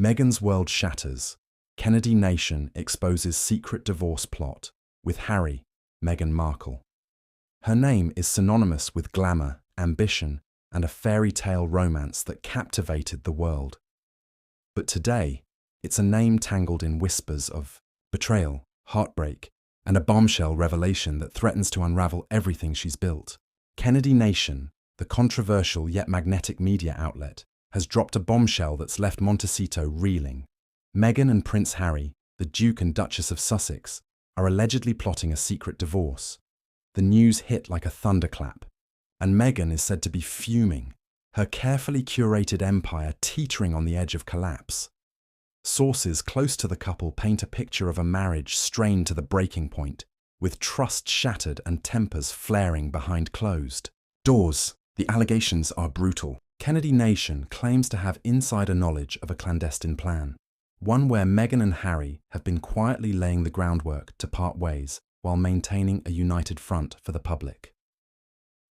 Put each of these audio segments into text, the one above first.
Meghan's world shatters. Kennedy Nation exposes secret divorce plot with Harry, Meghan Markle. Her name is synonymous with glamour, ambition, and a fairy tale romance that captivated the world. But today, it's a name tangled in whispers of betrayal, heartbreak, and a bombshell revelation that threatens to unravel everything she's built. Kennedy Nation, the controversial yet magnetic media outlet, has dropped a bombshell that's left Montecito reeling. Meghan and Prince Harry, the Duke and Duchess of Sussex, are allegedly plotting a secret divorce. The news hit like a thunderclap, and Meghan is said to be fuming, her carefully curated empire teetering on the edge of collapse. Sources close to the couple paint a picture of a marriage strained to the breaking point, with trust shattered and tempers flaring behind closed doors. The allegations are brutal. Kennedy Nation claims to have insider knowledge of a clandestine plan, one where Meghan and Harry have been quietly laying the groundwork to part ways while maintaining a united front for the public.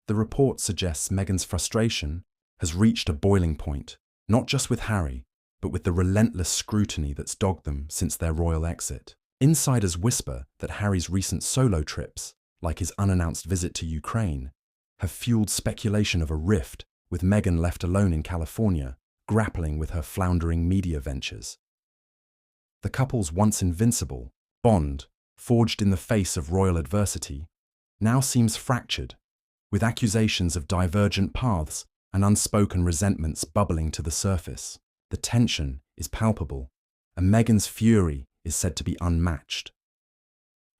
The report suggests Meghan's frustration has reached a boiling point, not just with Harry, but with the relentless scrutiny that's dogged them since their royal exit. Insiders whisper that Harry's recent solo trips, like his unannounced visit to Ukraine, have fueled speculation of a rift, with Meghan left alone in California, grappling with her floundering media ventures. The couple's once invincible bond, forged in the face of royal adversity, now seems fractured, with accusations of divergent paths and unspoken resentments bubbling to the surface. The tension is palpable, and Meghan's fury is said to be unmatched.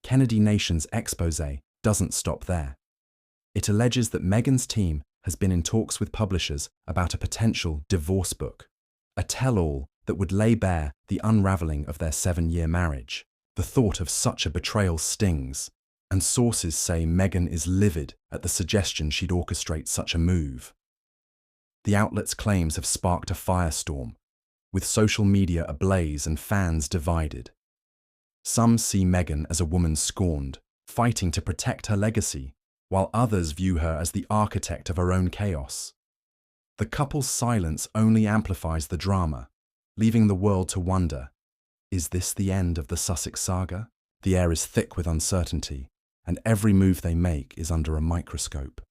Kennedy Nation's exposé doesn't stop there. It alleges that Meghan's team has been in talks with publishers about a potential divorce book, a tell-all that would lay bare the unraveling of their 7-year marriage. The thought of such a betrayal stings, and sources say Meghan is livid at the suggestion she'd orchestrate such a move. The outlet's claims have sparked a firestorm, with social media ablaze and fans divided. Some see Meghan as a woman scorned, fighting to protect her legacy, while others view her as the architect of her own chaos. The couple's silence only amplifies the drama, leaving the world to wonder, is this the end of the Sussex saga? The air is thick with uncertainty, and every move they make is under a microscope.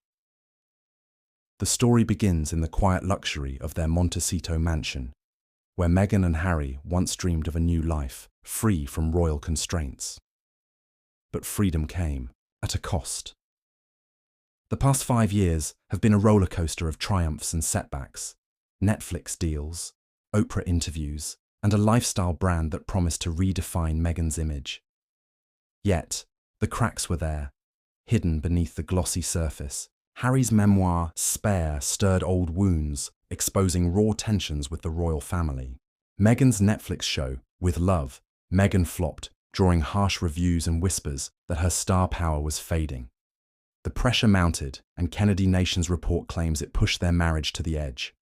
The story begins in the quiet luxury of their Montecito mansion, where Meghan and Harry once dreamed of a new life, free from royal constraints. But freedom came at a cost. The past 5 years have been a roller coaster of triumphs and setbacks, Netflix deals, Oprah interviews, and a lifestyle brand that promised to redefine Meghan's image. Yet, the cracks were there, hidden beneath the glossy surface. Harry's memoir, Spare, stirred old wounds, exposing raw tensions with the royal family. Meghan's Netflix show, With Love, Meghan flopped, drawing harsh reviews and whispers that her star power was fading. The pressure mounted, and Kennedy Nation's report claims it pushed their marriage to the edge.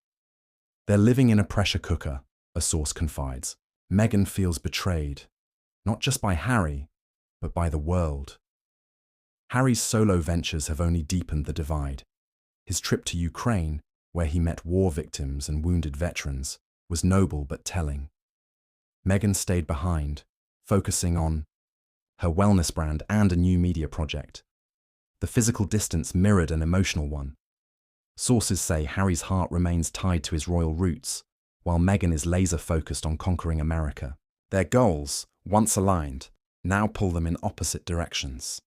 They're living in a pressure cooker, a source confides. Meghan feels betrayed, not just by Harry, but by the world. Harry's solo ventures have only deepened the divide. His trip to Ukraine, where he met war victims and wounded veterans, was noble but telling. Meghan stayed behind, focusing on her wellness brand and a new media project. The physical distance mirrored an emotional one. Sources say Harry's heart remains tied to his royal roots, while Meghan is laser-focused on conquering America. Their goals, once aligned, now pull them in opposite directions.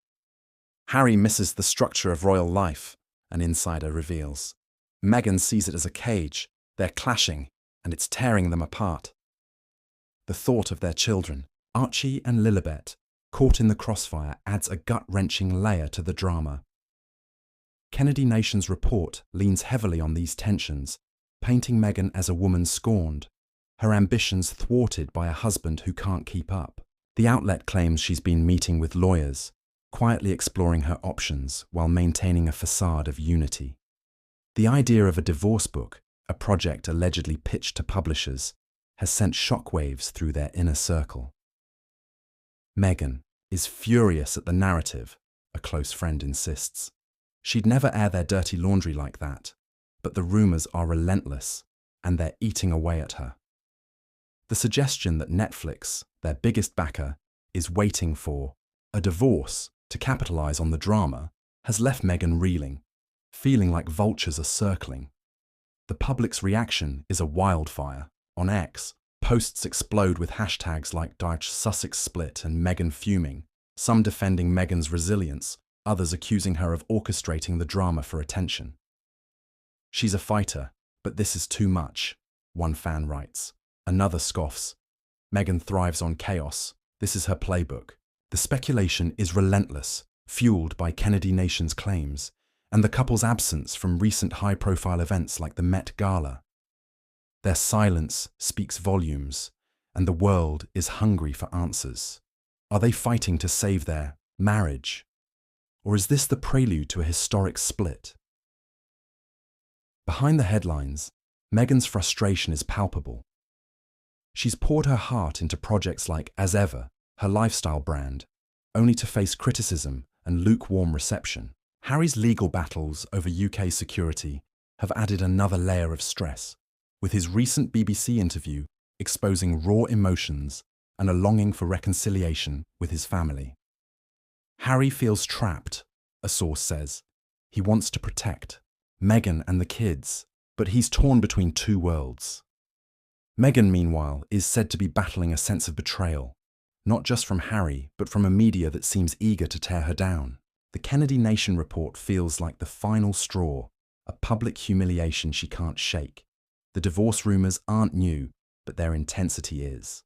Harry misses the structure of royal life, an insider reveals. Meghan sees it as a cage. They're clashing, and it's tearing them apart. The thought of their children, Archie and Lilibet, caught in the crossfire adds a gut-wrenching layer to the drama. Kennedy Nation's report leans heavily on these tensions, painting Meghan as a woman scorned, her ambitions thwarted by a husband who can't keep up. The outlet claims she's been meeting with lawyers, quietly exploring her options while maintaining a facade of unity. The idea of a divorce book, a project allegedly pitched to publishers, has sent shockwaves through their inner circle. Meghan is furious at the narrative, a close friend insists. She'd never air their dirty laundry like that, but the rumors are relentless, and they're eating away at her. The suggestion that Netflix, their biggest backer, is waiting for a divorce to capitalize on the drama has left Meghan reeling, feeling like vultures are circling. The public's reaction is a wildfire. On X, posts explode with hashtags like Sussex split and Meghan fuming, some defending Meghan's resilience, others accusing her of orchestrating the drama for attention. "She's a fighter, but this is too much," one fan writes. Another scoffs. "Meghan thrives on chaos. This is her playbook." The speculation is relentless, fueled by Kennedy Nation's claims, and the couple's absence from recent high-profile events like the Met Gala. Their silence speaks volumes, and the world is hungry for answers. Are they fighting to save their marriage? Or is this the prelude to a historic split? Behind the headlines, Meghan's frustration is palpable. She's poured her heart into projects like As Ever, her lifestyle brand, only to face criticism and lukewarm reception. Harry's legal battles over UK security have added another layer of stress, with his recent BBC interview exposing raw emotions and a longing for reconciliation with his family. Harry feels trapped, a source says. He wants to protect Meghan and the kids, but he's torn between two worlds. Meghan, meanwhile, is said to be battling a sense of betrayal, not just from Harry, but from a media that seems eager to tear her down. The Kennedy Nation report feels like the final straw, a public humiliation she can't shake. The divorce rumours aren't new, but their intensity is.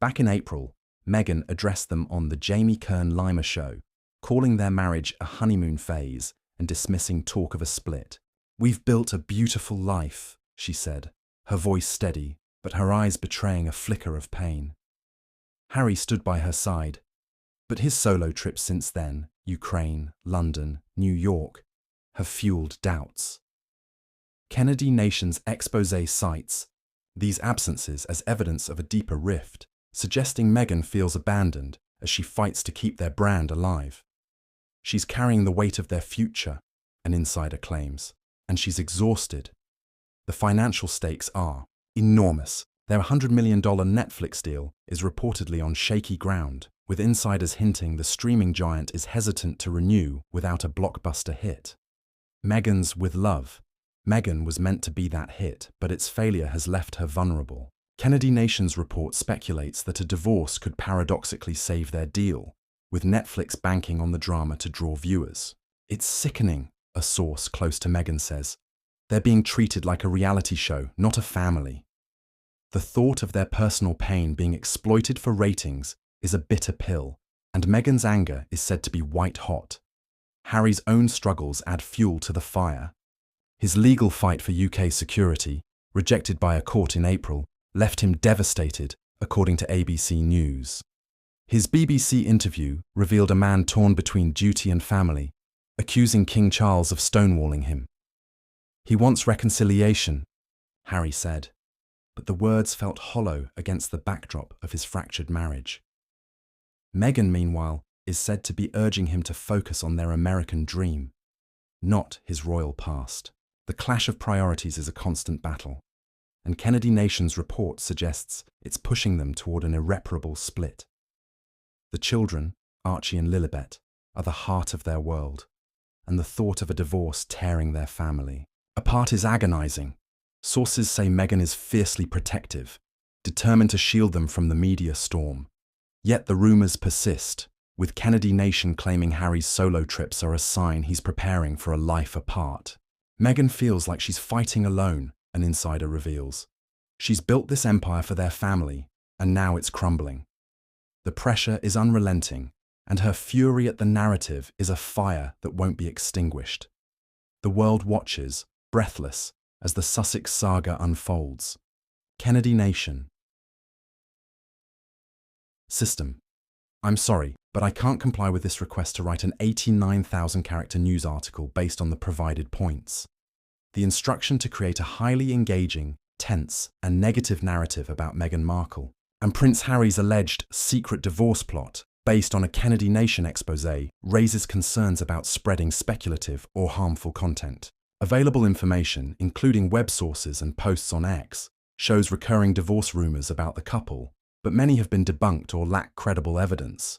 Back in April, Meghan addressed them on the Jamie Kern-Lima show, calling their marriage a honeymoon phase and dismissing talk of a split. "We've built a beautiful life," she said, her voice steady, but her eyes betraying a flicker of pain. Harry stood by her side, but his solo trips since then, Ukraine, London, New York, have fueled doubts. Kennedy Nation's exposé cites these absences as evidence of a deeper rift, suggesting Meghan feels abandoned as she fights to keep their brand alive. She's carrying the weight of their future, an insider claims, and she's exhausted. The financial stakes are enormous. Their $100 million Netflix deal is reportedly on shaky ground, with insiders hinting the streaming giant is hesitant to renew without a blockbuster hit. Meghan's With Love. Meghan was meant to be that hit, but its failure has left her vulnerable. Kennedy Nation's report speculates that a divorce could paradoxically save their deal, with Netflix banking on the drama to draw viewers. "It's sickening," a source close to Meghan says. "They're being treated like a reality show, not a family." The thought of their personal pain being exploited for ratings is a bitter pill, and Meghan's anger is said to be white hot. Harry's own struggles add fuel to the fire. His legal fight for UK security, rejected by a court in April, left him devastated, according to ABC News. His BBC interview revealed a man torn between duty and family, accusing King Charles of stonewalling him. "He wants reconciliation," Harry said, but the words felt hollow against the backdrop of his fractured marriage. Meghan, meanwhile, is said to be urging him to focus on their American dream, not his royal past. The clash of priorities is a constant battle, and Kennedy Nation's report suggests it's pushing them toward an irreparable split. The children, Archie and Lilibet, are the heart of their world, and the thought of a divorce tearing their family apart is agonizing. Sources say Meghan is fiercely protective, determined to shield them from the media storm. Yet the rumors persist, with Kennedy Nation claiming Harry's solo trips are a sign he's preparing for a life apart. Meghan feels like she's fighting alone, an insider reveals. She's built this empire for their family, and now it's crumbling. The pressure is unrelenting, and her fury at the narrative is a fire that won't be extinguished. The world watches, breathless, as the Sussex saga unfolds. Kennedy Nation. System. I'm sorry, but I can't comply with this request to write an 89,000-character news article based on the provided points. The instruction to create a highly engaging, tense, and negative narrative about Meghan Markle and Prince Harry's alleged secret divorce plot based on a Kennedy Nation exposé raises concerns about spreading speculative or harmful content. Available information, including web sources and posts on X, shows recurring divorce rumors about the couple, but many have been debunked or lack credible evidence.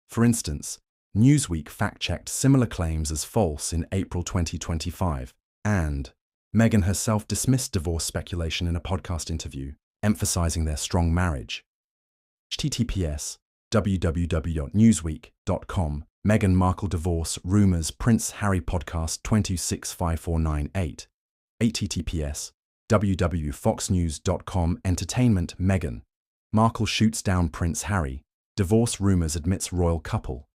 For instance, Newsweek fact-checked similar claims as false in April 2025, and Meghan herself dismissed divorce speculation in a podcast interview, emphasizing their strong marriage. https://www.newsweek.com Meghan Markle divorce rumors Prince Harry podcast 2654988 https://www.foxnews.com entertainment Meghan Markle shoots down Prince Harry, divorce rumors admits royal couple.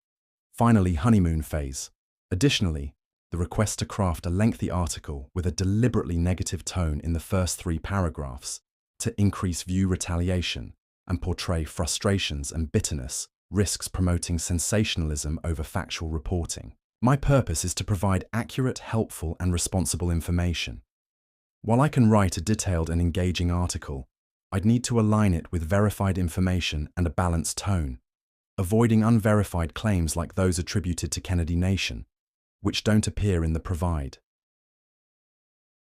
Finally, honeymoon phase. Additionally, the request to craft a lengthy article with a deliberately negative tone in the first 3 paragraphs to increase view retaliation and portray frustrations and bitterness risks promoting sensationalism over factual reporting. My purpose is to provide accurate, helpful, and responsible information. While I can write a detailed and engaging article, I'd need to align it with verified information and a balanced tone, avoiding unverified claims like those attributed to Kennedy Nation, which don't appear in the provide.